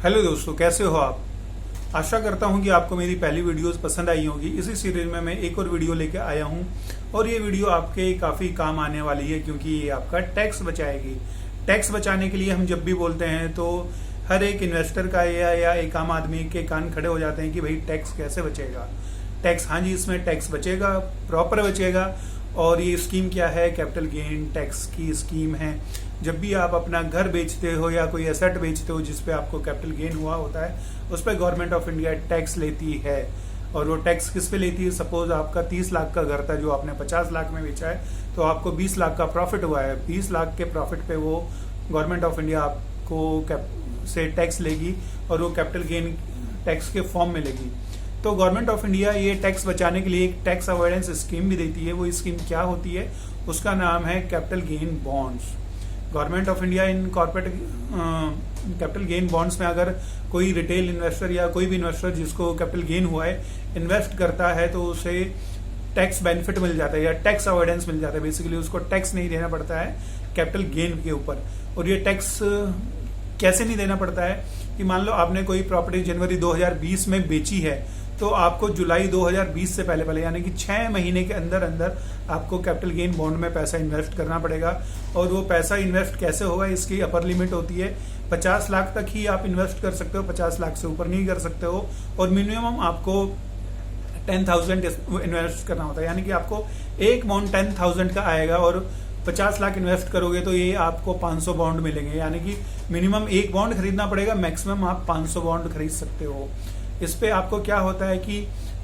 Hello दोस्तों, कैसे हो आप। आशा करता हूं कि आपको मेरी पहली वीडियोस पसंद आई होगी। इसी सीरीज में मैं एक और वीडियो लेकर आया हूं और ये वीडियो आपके काफ़ी काम आने वाली है क्योंकि ये आपका टैक्स बचाएगी। टैक्स बचाने के लिए हम जब भी बोलते हैं तो हर एक इन्वेस्टर का या एक आम आदमी के कान खड़े हो जाते हैं कि भाई टैक्स कैसे बचेगा। टैक्स, हाँ जी, इसमें टैक्स बचेगा, प्रॉपर बचेगा। और ये स्कीम क्या है? कैपिटल गेन टैक्स की स्कीम है। जब भी आप अपना घर बेचते हो या कोई एसेट बेचते हो जिसपे आपको कैपिटल गेन हुआ होता है, उस पर गवर्नमेंट ऑफ इंडिया टैक्स लेती है। और वो टैक्स किस पे लेती है? सपोज आपका 30 लाख का घर था जो आपने 50 लाख में बेचा है, तो आपको 20 लाख का प्रॉफिट हुआ है। 20 लाख के प्रॉफिट पे वो गवर्नमेंट ऑफ इंडिया आपको से टैक्स लेगी और वो कैपिटल गेन टैक्स के फॉर्म में लेगी। तो गवर्नमेंट ऑफ इंडिया ये टैक्स बचाने के लिए एक टैक्स अवॉइडेंस स्कीम भी देती है। वो स्कीम क्या होती है? उसका नाम है capital gain bonds. Government of India in corporate capital gain bonds में अगर कोई रिटेल इन्वेस्टर या कोई भी इन्वेस्टर जिसको कैपिटल गेन हुआ है इन्वेस्ट करता है तो उसे टैक्स बेनिफिट मिल जाता है या टैक्स अवॉइडेंस मिल जाता है। बेसिकली उसको टैक्स नहीं देना पड़ता है कैपिटल गेन के ऊपर। और ये टैक्स कैसे नहीं देना पड़ता है कि मान लो आपने कोई प्रॉपर्टी जनवरी 2020 में बेची है तो आपको जुलाई 2020 से पहले यानी कि 6 महीने के अंदर अंदर आपको कैपिटल गेन बॉन्ड में पैसा इन्वेस्ट करना पड़ेगा। और वो पैसा इन्वेस्ट कैसे होगा? इसकी अपर लिमिट होती है 50 लाख तक ही आप इन्वेस्ट कर सकते हो, 50 लाख से ऊपर नहीं कर सकते हो। और मिनिमम आपको 10,000 इन्वेस्ट करना होता है, यानी कि आपको एक बॉन्ड 10,000 का आएगा और 50 लाख इन्वेस्ट करोगे तो ये आपको 500 बॉन्ड मिलेंगे। यानी कि मिनिमम एक बॉन्ड खरीदना पड़ेगा, मैक्सिमम आप 500 बॉन्ड खरीद सकते हो। इस पे आपको क्या होता है कि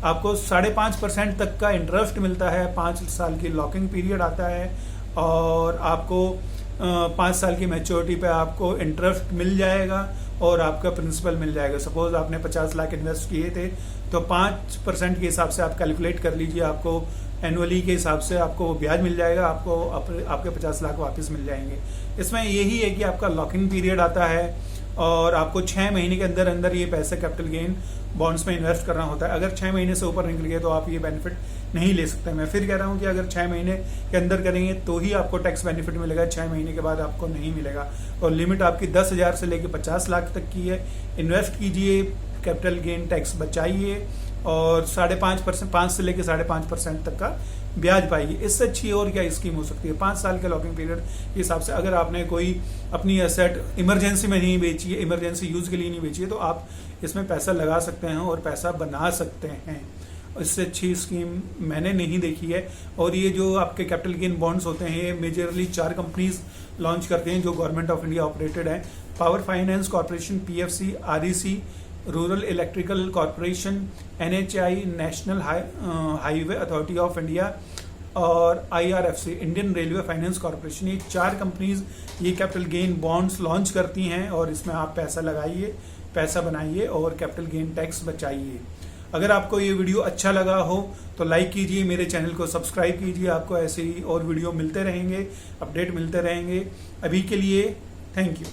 आपको 5.5% तक का इंटरेस्ट मिलता है, 5 साल की लॉकिंग पीरियड आता है और आपको 5 साल की मैच्योरिटी पे आपको इंटरेस्ट मिल जाएगा और आपका प्रिंसिपल मिल जाएगा। सपोज आपने 50 लाख इन्वेस्ट किए थे तो 5% के हिसाब से आप कैलकुलेट कर लीजिए, आपको एनुअली के हिसाब से आपको ब्याज मिल जाएगा, आपको आपके 50 लाख वापस मिल जाएंगे। इसमें यही है कि आपका लॉकिंग पीरियड आता है और आपको 6 महीने के अंदर अंदर ये पैसे कैपिटल गेन बॉन्ड्स में इन्वेस्ट करना होता है। अगर 6 महीने से ऊपर निकल गए तो आप ये बेनिफिट नहीं ले सकते। मैं फिर कह रहा हूँ कि अगर 6 महीने के अंदर करेंगे तो ही आपको टैक्स बेनिफिट मिलेगा, 6 महीने के बाद आपको नहीं मिलेगा। और लिमिट आपकी 10,000 से लेकर 50 लाख तक की है। इन्वेस्ट कीजिए, कैपिटल गेन टैक्स बचाइए और 5.5% 5 से लेकर 5.5% तक का ब्याज पाइए। इससे अच्छी और क्या स्कीम हो सकती है? 5 साल के लॉकिंग पीरियड के हिसाब से अगर आपने कोई अपनी एसेट इमरजेंसी में नहीं बेची है, इमरजेंसी यूज के लिए नहीं बेची है, तो आप इसमें पैसा लगा सकते हैं और पैसा बना सकते हैं। इससे अच्छी स्कीम मैंने नहीं देखी है। और ये जो आपके कैपिटल गेन बॉन्ड्स होते हैं ये मेजरली 4 कंपनीज लॉन्च करते हैं जो गवर्नमेंट ऑफ इंडिया ऑपरेटेड है। Power finance corporation, PFC, REC, rural electrical corporation, NHI, national highway authority of India और IRFC, Indian railway finance corporation. ये 4 कंपनीज ये कैपिटल गेन बॉन्ड्स लॉन्च करती हैं और इसमें आप पैसा लगाइए, पैसा बनाइए और कैपिटल गेन टैक्स बचाइए। अगर आपको ये वीडियो अच्छा लगा हो तो लाइक कीजिए, मेरे चैनल को सब्सक्राइब कीजिए। आपको ऐसे ही और वीडियो मिलते रहेंगे, अपडेट मिलते रहेंगे। अभी के लिए थैंक यू।